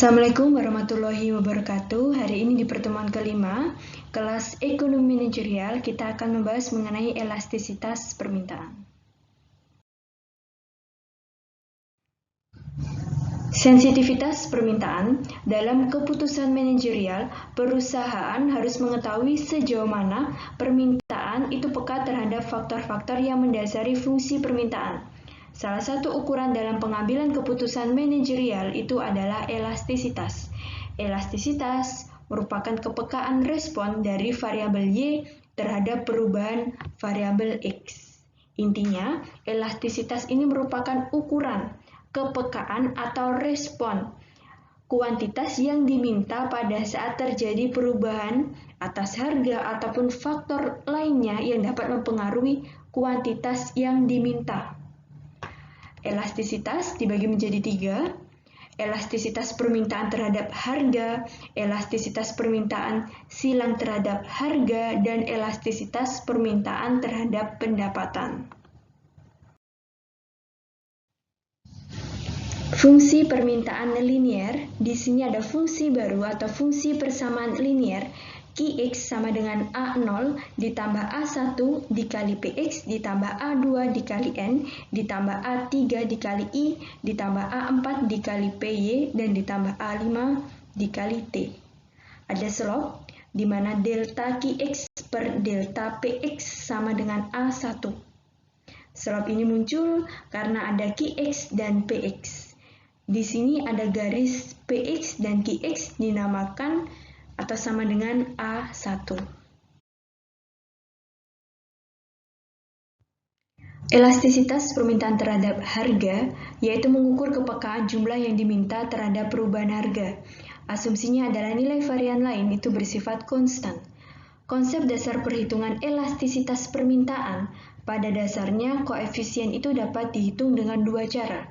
Assalamualaikum warahmatullahi wabarakatuh. Hari ini di pertemuan kelima, kelas ekonomi manajerial, kita akan membahas mengenai elastisitas permintaan. Sensitivitas permintaan. Dalam keputusan manajerial, perusahaan harus mengetahui sejauh mana permintaan itu peka terhadap faktor-faktor yang mendasari fungsi permintaan. Salah satu ukuran dalam pengambilan keputusan manajerial itu adalah elastisitas. Elastisitas merupakan kepekaan respon dari variabel Y terhadap perubahan variabel X. Intinya, elastisitas ini merupakan ukuran kepekaan atau respon kuantitas yang diminta pada saat terjadi perubahan atas harga ataupun faktor lainnya yang dapat mempengaruhi kuantitas yang diminta. Elastisitas dibagi menjadi 3, elastisitas permintaan terhadap harga, elastisitas permintaan silang terhadap harga, dan elastisitas permintaan terhadap pendapatan. Fungsi permintaan linear, di sini ada fungsi baru atau fungsi persamaan linear, Qx sama dengan A0 ditambah A1 dikali Px ditambah A2 dikali N ditambah A3 dikali I ditambah A4 dikali Py dan ditambah A5 dikali T. Ada slope di mana delta Qx per delta Px sama dengan A1. Slope ini muncul karena ada Qx dan Px. Di sini ada garis Px dan Qx dinamakan atau sama dengan A1. Elastisitas permintaan terhadap harga, yaitu mengukur kepekaan jumlah yang diminta terhadap perubahan harga. Asumsinya adalah nilai varian lain itu bersifat konstan. Konsep dasar perhitungan elastisitas permintaan, pada dasarnya koefisien itu dapat dihitung dengan dua cara,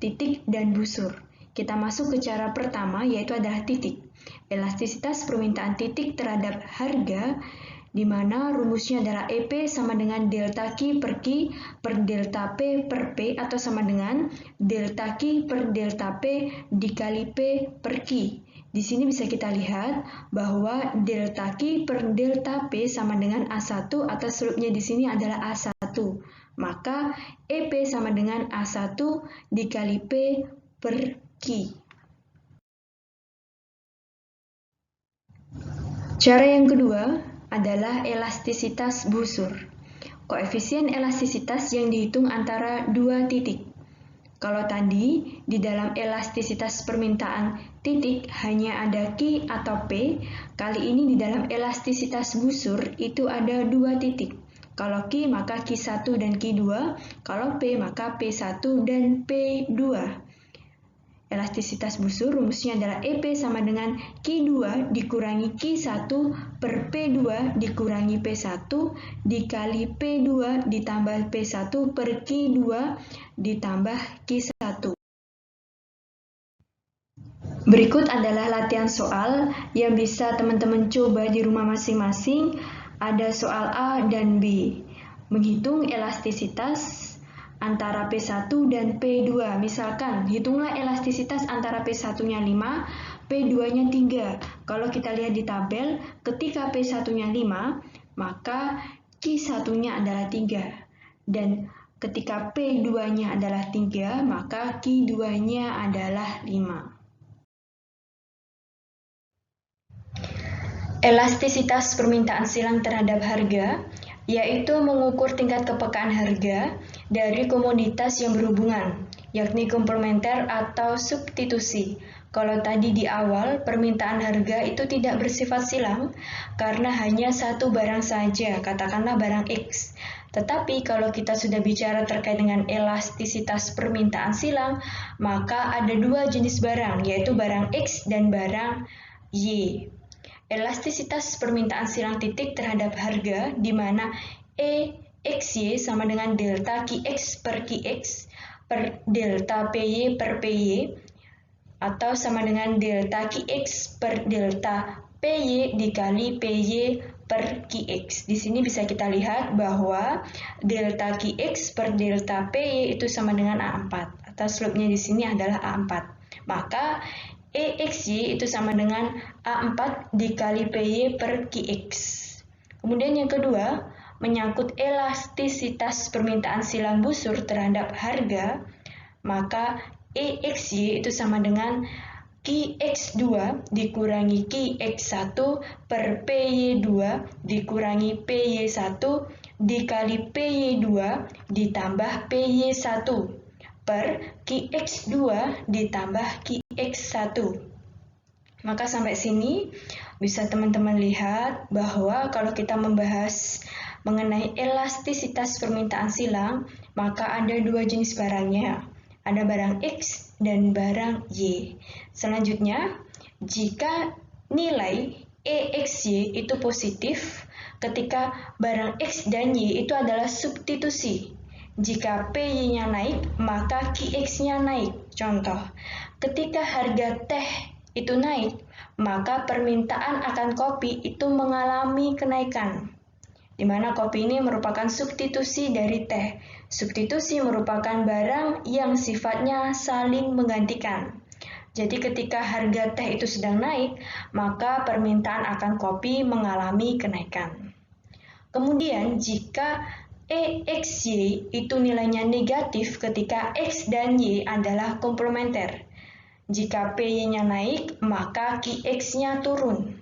titik dan busur. Kita masuk ke cara pertama, yaitu adalah titik. Elastisitas permintaan titik terhadap harga, di mana rumusnya adalah EP sama dengan delta Q per Q per delta P per P, atau sama dengan delta Q per delta P dikali P per Q. Di sini bisa kita lihat bahwa delta Q per delta P sama dengan A1 atau slope-nya di sini adalah A1. Maka EP sama dengan A1 dikali P per Q. Cara yang kedua adalah elastisitas busur. Koefisien elastisitas yang dihitung antara dua titik. Kalau tadi di dalam elastisitas permintaan titik hanya ada Q atau P, kali ini di dalam elastisitas busur itu ada dua titik. Kalau Q maka Q1 dan Q2, kalau P maka P1 dan P2. Elastisitas busur rumusnya adalah EP sama dengan Q2 dikurangi Q1 per P2 dikurangi P1 dikali P2 ditambah P1 per Q2 ditambah Q1. Berikut adalah latihan soal yang bisa teman-teman coba di rumah masing-masing. Ada soal A dan B. Menghitung elastisitas antara P1 dan P2. Misalkan, hitunglah elastisitas antara P1-nya 5, P2-nya 3. Kalau kita lihat di tabel, ketika P1-nya 5, maka Q1-nya adalah 3. Dan ketika P2-nya adalah 3, maka Q2-nya adalah 5. Elastisitas permintaan silang terhadap harga, yaitu mengukur tingkat kepekaan harga dari komoditas yang berhubungan, yakni komplementer atau substitusi. Kalau tadi di awal, permintaan harga itu tidak bersifat silang karena hanya satu barang saja, katakanlah barang X. Tetapi kalau kita sudah bicara terkait dengan elastisitas permintaan silang, maka ada dua jenis barang, yaitu barang X dan barang Y. Elastisitas permintaan silang titik terhadap harga, di mana EXY sama dengan delta QX per QX per delta PY per PY, atau sama dengan delta QX per delta PY dikali PY per QX. Di sini bisa kita lihat bahwa delta QX per delta PY itu sama dengan A4, atau slope-nya di sini adalah A4. Maka EXY itu sama dengan A4 dikali PY per QX. Kemudian yang kedua, menyangkut elastisitas permintaan silang busur terhadap harga, maka EXY itu sama dengan QX2 dikurangi QX1 per PY2 dikurangi PY1 dikali PY2 ditambah PY1 per QX2 ditambah QX1. Maka sampai sini bisa teman-teman lihat bahwa kalau kita membahas mengenai elastisitas permintaan silang, maka ada dua jenis barangnya. Ada barang X dan barang Y. Selanjutnya, jika nilai EXY itu positif, ketika barang X dan Y itu adalah substitusi. Jika PY-nya naik, maka QX-nya naik. Contoh, ketika harga teh itu naik, maka permintaan akan kopi itu mengalami kenaikan, di mana kopi ini merupakan substitusi dari teh. Substitusi merupakan barang yang sifatnya saling menggantikan. Jadi ketika harga teh itu sedang naik, maka permintaan akan kopi mengalami kenaikan. Kemudian jika EXY itu nilainya negatif ketika X dan Y adalah komplementer. Jika PY-nya naik, maka QX-nya turun.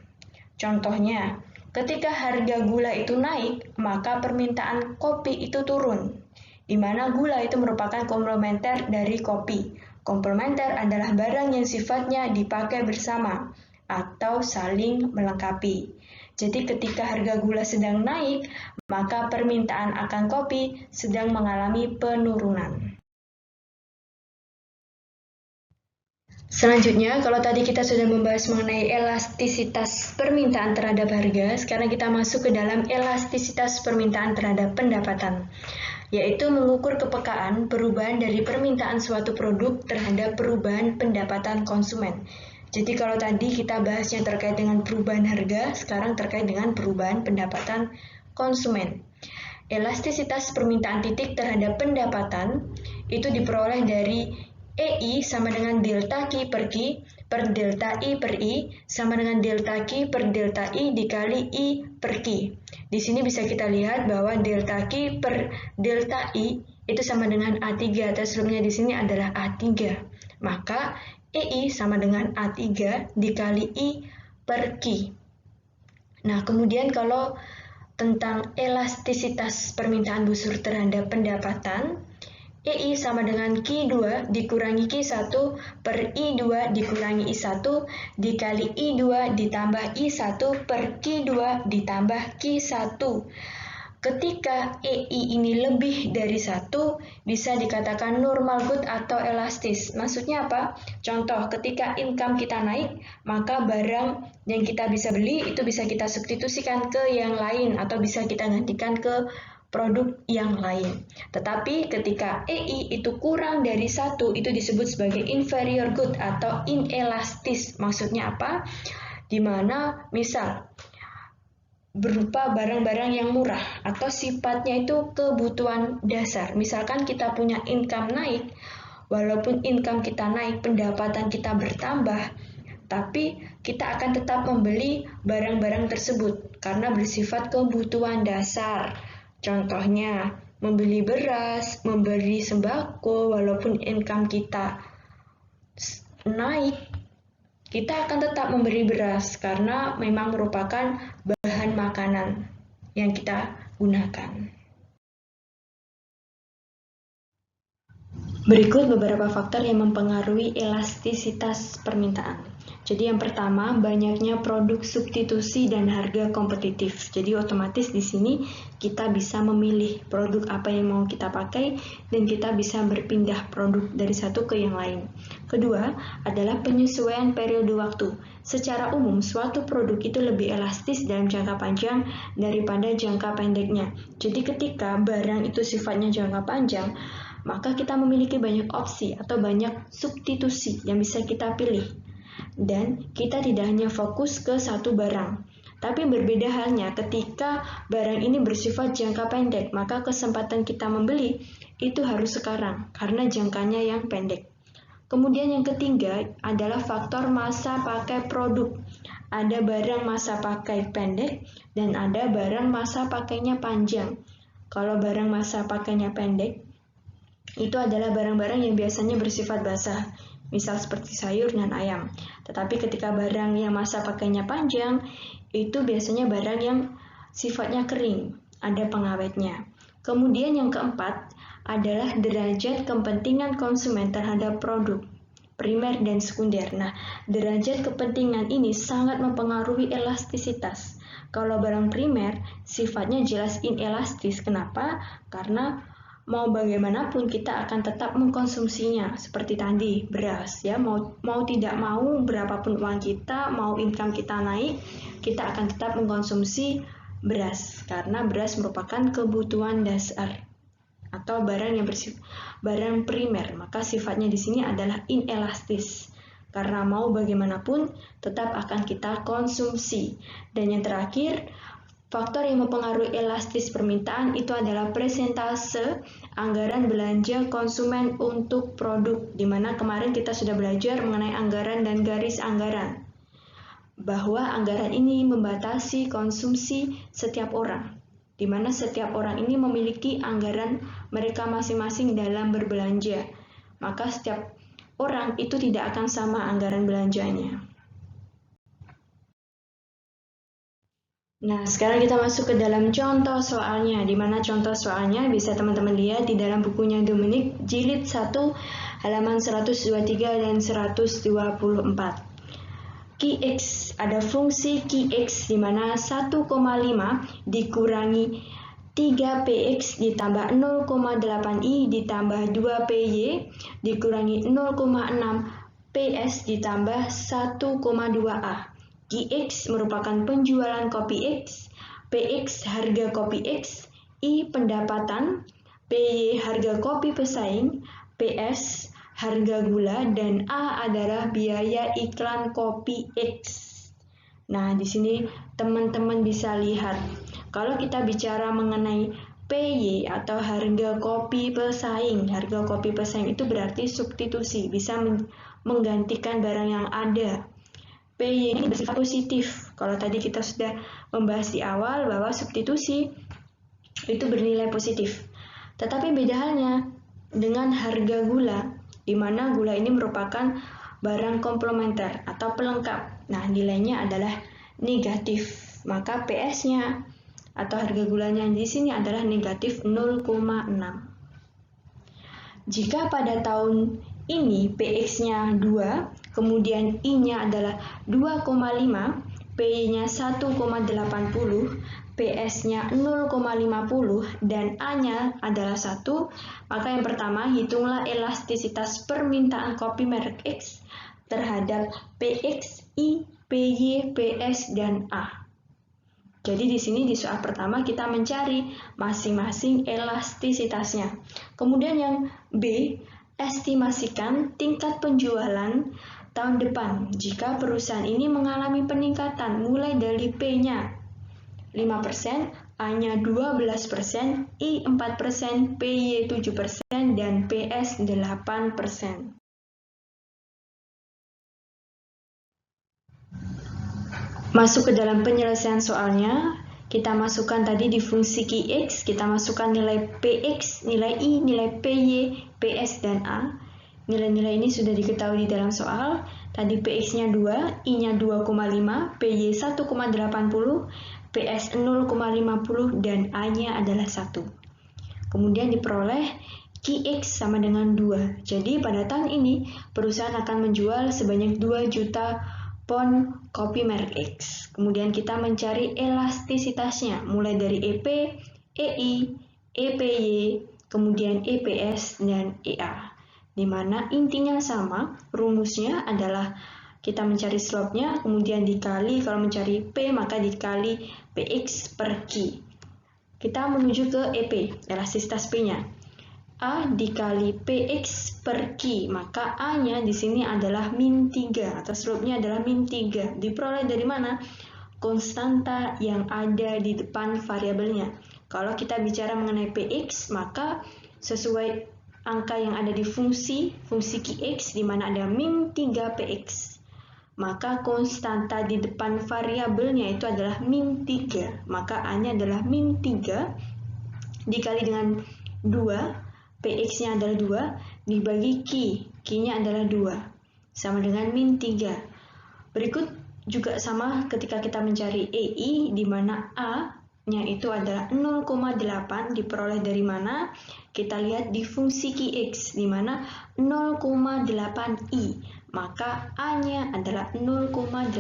Contohnya, ketika harga gula itu naik, maka permintaan kopi itu turun, di mana gula itu merupakan komplementer dari kopi. Komplementer adalah barang yang sifatnya dipakai bersama atau saling melengkapi. Jadi ketika harga gula sedang naik, maka permintaan akan kopi sedang mengalami penurunan. Selanjutnya, kalau tadi kita sudah membahas mengenai elastisitas permintaan terhadap harga, sekarang kita masuk ke dalam elastisitas permintaan terhadap pendapatan, yaitu mengukur kepekaan perubahan dari permintaan suatu produk terhadap perubahan pendapatan konsumen. Jadi kalau tadi kita bahasnya terkait dengan perubahan harga, sekarang terkait dengan perubahan pendapatan konsumen. Elastisitas permintaan titik terhadap pendapatan itu diperoleh dari EI sama dengan delta Q per Q per delta I per I sama dengan delta Q per delta I dikali I per Q. Di sini bisa kita lihat bahwa delta Q per delta I itu sama dengan A3, atau sebelumnya di sini adalah A3. Maka EI sama dengan A3 dikali I per Q. Nah, kemudian kalau tentang elastisitas permintaan busur terhadap pendapatan, EI sama dengan Q2 dikurangi Q1 per I2 dikurangi I1 dikali I2 ditambah I1 per Q2 ditambah Q1. Ketika EI ini lebih dari 1, bisa dikatakan normal good atau elastis. Maksudnya apa? Contoh, ketika income kita naik, maka barang yang kita bisa beli itu bisa kita substitusikan ke yang lain atau bisa kita gantikan ke produk yang lain. Tetapi ketika EI itu kurang dari 1, itu disebut sebagai inferior good atau inelastis. Maksudnya apa? Dimana misal berupa barang-barang yang murah atau sifatnya itu kebutuhan dasar. Misalkan kita punya income naik, walaupun income kita naik, pendapatan kita bertambah, tapi kita akan tetap membeli barang-barang tersebut karena bersifat kebutuhan dasar. Contohnya, membeli beras, membeli sembako, walaupun income kita naik, kita akan tetap memberi beras karena memang merupakan bahan makanan yang kita gunakan. Berikut beberapa faktor yang mempengaruhi elastisitas permintaan. Jadi yang pertama, banyaknya produk substitusi dan harga kompetitif. Jadi otomatis di sini kita bisa memilih produk apa yang mau kita pakai dan kita bisa berpindah produk dari satu ke yang lain. Kedua, adalah penyesuaian periode waktu. Secara umum, suatu produk itu lebih elastis dalam jangka panjang daripada jangka pendeknya. Jadi ketika barang itu sifatnya jangka panjang, maka kita memiliki banyak opsi atau banyak substitusi yang bisa kita pilih. Dan kita tidak hanya fokus ke satu barang. Tapi berbeda halnya ketika barang ini bersifat jangka pendek, maka kesempatan kita membeli itu harus sekarang karena jangkanya yang pendek. Kemudian yang ketiga adalah faktor masa pakai produk. Ada barang masa pakai pendek dan ada barang masa pakainya panjang. Kalau barang masa pakainya pendek, itu adalah barang-barang yang biasanya bersifat basah, misal seperti sayur dan ayam. Tetapi ketika barang yang masa pakainya panjang, itu biasanya barang yang sifatnya kering, ada pengawetnya. Kemudian yang keempat adalah derajat kepentingan konsumen terhadap produk primer dan sekunder. Nah, derajat kepentingan ini sangat mempengaruhi elastisitas. Kalau barang primer sifatnya jelas inelastis. Kenapa? Karena mau bagaimanapun kita akan tetap mengkonsumsinya. Seperti tadi beras ya, mau tidak mau berapapun uang kita, mau income kita naik, kita akan tetap mengkonsumsi beras karena beras merupakan kebutuhan dasar atau barang yang barang primer, maka sifatnya di sini adalah inelastis karena mau bagaimanapun tetap akan kita konsumsi. Dan yang terakhir, faktor yang mempengaruhi elastis permintaan itu adalah persentase anggaran belanja konsumen untuk produk, di mana kemarin kita sudah belajar mengenai anggaran dan garis anggaran, bahwa anggaran ini membatasi konsumsi setiap orang, di mana setiap orang ini memiliki anggaran mereka masing-masing dalam berbelanja. Maka setiap orang itu tidak akan sama anggaran belanjanya. Nah, sekarang kita masuk ke dalam contoh soalnya, di mana contoh soalnya bisa teman-teman lihat di dalam bukunya Dominic, jilid 1, halaman 123 dan 124. Qx, ada fungsi Qx di mana 1,5 dikurangi 3px ditambah 0,8i ditambah 2py dikurangi 0,6 ps ditambah 1,2a. Qx merupakan penjualan kopi X, px harga kopi X, i pendapatan, py harga kopi pesaing, ps harga gula, dan A adalah biaya iklan kopi X. Nah, di sini teman-teman bisa lihat, kalau kita bicara mengenai PY atau harga kopi pesaing itu berarti substitusi, bisa menggantikan barang yang ada. PY ini bersifat positif. Kalau tadi kita sudah membahas di awal bahwa substitusi itu bernilai positif. Tetapi beda halnya dengan harga gula, di mana gula ini merupakan barang komplementer atau pelengkap. Nah, nilainya adalah negatif. Maka PS-nya atau harga gulanya di sini adalah negatif 0,6. Jika pada tahun ini PX-nya 2, kemudian I-nya adalah 2,5, PY-nya 1,80, PS-nya 0,50 dan A-nya adalah 1, maka yang pertama hitunglah elastisitas permintaan kopi merek X terhadap PX, I, PY, PS, dan A. Jadi di sini di soal pertama kita mencari masing-masing elastisitasnya. Kemudian yang B, estimasikan tingkat penjualan tahun depan jika perusahaan ini mengalami peningkatan mulai dari P-nya 5%, A-nya 12%, I 4%, PY 7%, dan PS 8%. Masuk ke dalam penyelesaian soalnya, kita masukkan tadi di fungsi Qx, kita masukkan nilai PX, nilai I, nilai PY, PS, dan A. Nilai-nilai ini sudah diketahui di dalam soal. Tadi PX-nya 2, I-nya 2,5, PY 1,80, PS 0,50, dan A-nya adalah 1. Kemudian diperoleh Qx sama dengan 2. Jadi pada tahun ini perusahaan akan menjual sebanyak 2 juta pon kopi merek X. Kemudian kita mencari elastisitasnya mulai dari EP, EI, EPY, kemudian EPS, dan EA. Di mana intinya sama, rumusnya adalah kita mencari slope-nya, kemudian dikali, kalau mencari P maka dikali PX per Q. Kita menuju ke EP, elastisitas P-nya. A dikali PX per Q, maka A-nya di sini adalah min 3, atau slope-nya adalah min 3. Diperoleh dari mana? Konstanta yang ada di depan variabelnya. Kalau kita bicara mengenai PX, maka sesuai angka yang ada di fungsi Qx di mana ada min 3px. Maka konstanta di depan variabelnya itu adalah min 3. Maka A-nya adalah min 3 dikali dengan 2, px-nya adalah 2, dibagi Q-nya adalah 2, sama dengan min 3. Berikut juga sama ketika kita mencari EI, di mana A-nya itu adalah 0,8, diperoleh dari mana? Kita lihat di fungsi Qx, di mana 0,8i, maka A-nya adalah 0,8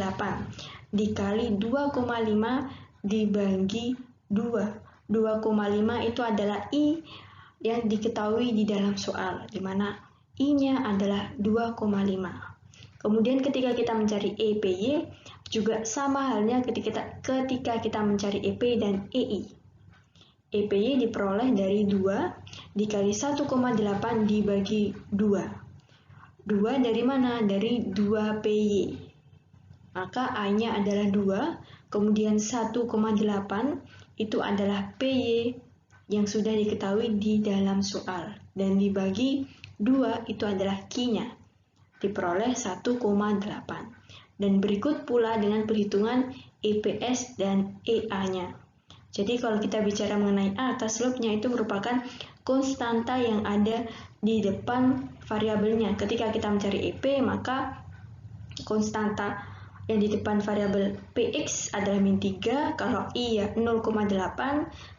dikali 2,5 dibagi 2. 2,5 itu adalah I yang diketahui di dalam soal, di mana I-nya adalah 2,5. Kemudian ketika kita mencari EPY, juga sama halnya ketika kita mencari EP dan EI. EPY diperoleh dari 2 dikali 1,8 dibagi 2. 2 dari mana? Dari 2PY. Maka A-nya adalah 2, kemudian 1,8 itu adalah PY yang sudah diketahui di dalam soal. Dan dibagi 2 itu adalah Q-nya. Diperoleh 1,8. Dan berikut pula dengan perhitungan EPS dan EA-nya. Jadi kalau kita bicara mengenai A, atas slope-nya itu merupakan konstanta yang ada di depan variabelnya. Ketika kita mencari EP, maka konstanta yang di depan variabel Px adalah min 3, kalau I ya 0,8,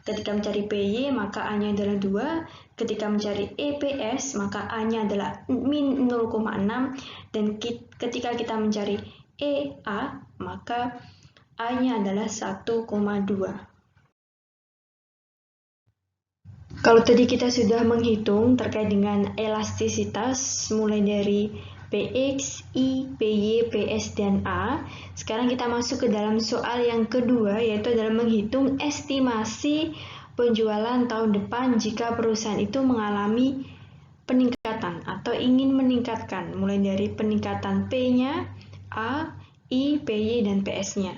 ketika mencari PY maka A-nya adalah 2, ketika mencari EPS maka A-nya adalah min 0,6, dan ketika kita mencari EA maka A-nya adalah 1,2. Kalau tadi kita sudah menghitung terkait dengan elastisitas mulai dari Px, I, Py, Ps, dan A. Sekarang kita masuk ke dalam soal yang kedua, yaitu adalah menghitung estimasi penjualan tahun depan jika perusahaan itu mengalami peningkatan atau ingin meningkatkan, mulai dari peningkatan P-nya, A, I, Py, dan Ps-nya.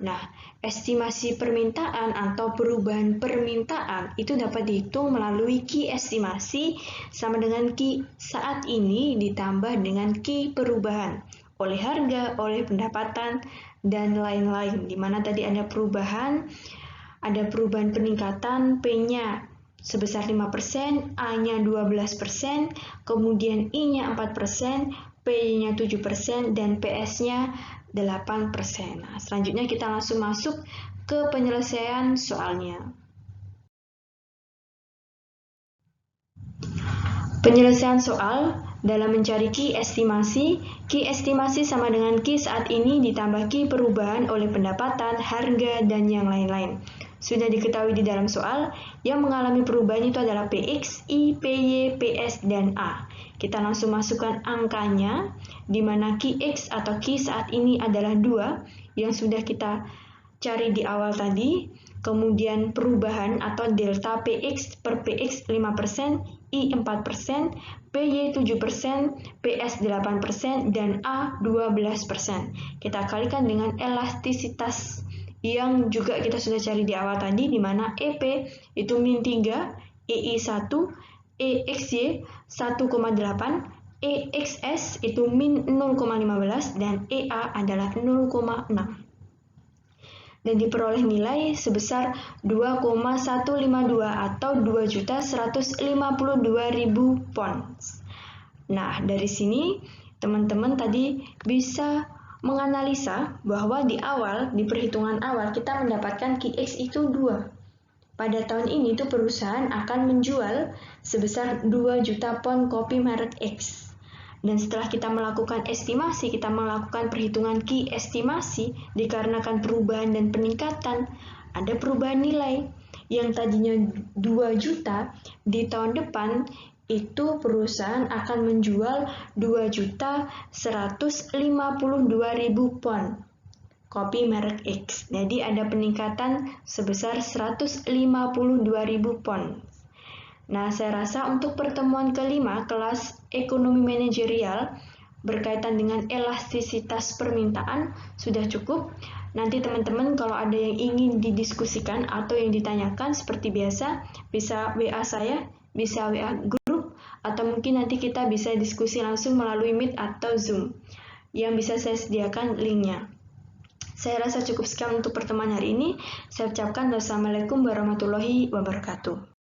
Nah, estimasi permintaan atau perubahan permintaan itu dapat dihitung melalui Q estimasi sama dengan Q saat ini ditambah dengan Q perubahan oleh harga, oleh pendapatan, dan lain-lain. Di mana tadi ada perubahan peningkatan P-nya sebesar 5%, A-nya 12%, kemudian I-nya 4%, P-nya 7%, dan PS-nya 8%. Nah, selanjutnya kita langsung masuk ke penyelesaian soalnya. Penyelesaian soal dalam mencari Q estimasi sama dengan Q saat ini ditambah Q perubahan oleh pendapatan, harga, dan yang lain-lain. Sudah diketahui di dalam soal, yang mengalami perubahan itu adalah Px, I, Py, Ps, dan A. Kita langsung masukkan angkanya, di mana Qx atau Q saat ini adalah 2, yang sudah kita cari di awal tadi. Kemudian perubahan atau delta Px per Px 5%, I 4%, Py 7%, Ps 8%, dan A 12%. Kita kalikan dengan elastisitas yang juga kita sudah cari di awal tadi, di mana EP itu min 3, EI 1, EXY 1,8, EXS itu min 0,15, dan EA adalah 0,6. Dan diperoleh nilai sebesar 2,152 atau 2.152.000 pounds. Nah, dari sini teman-teman tadi bisa menganalisa bahwa di awal, di perhitungan awal kita mendapatkan Qx itu 2. Pada tahun ini tuh perusahaan akan menjual sebesar 2 juta pound kopi merek X. Dan setelah kita melakukan estimasi, kita melakukan perhitungan Q estimasi, dikarenakan perubahan dan peningkatan, ada perubahan nilai. Yang tadinya 2 juta, di tahun depan itu perusahaan akan menjual 2.152.000 pound kopi merek X. Jadi ada peningkatan sebesar 152.000 pound. Nah, saya rasa untuk pertemuan kelima kelas ekonomi manajerial berkaitan dengan elastisitas permintaan sudah cukup. Nanti teman-teman kalau ada yang ingin didiskusikan atau yang ditanyakan seperti biasa, bisa WA saya, bisa WA grup, atau mungkin nanti kita bisa diskusi langsung melalui Meet atau Zoom yang bisa saya sediakan linknya. Saya rasa cukup sekian untuk pertemuan hari ini. Saya ucapkan wassalamualaikum warahmatullahi wabarakatuh.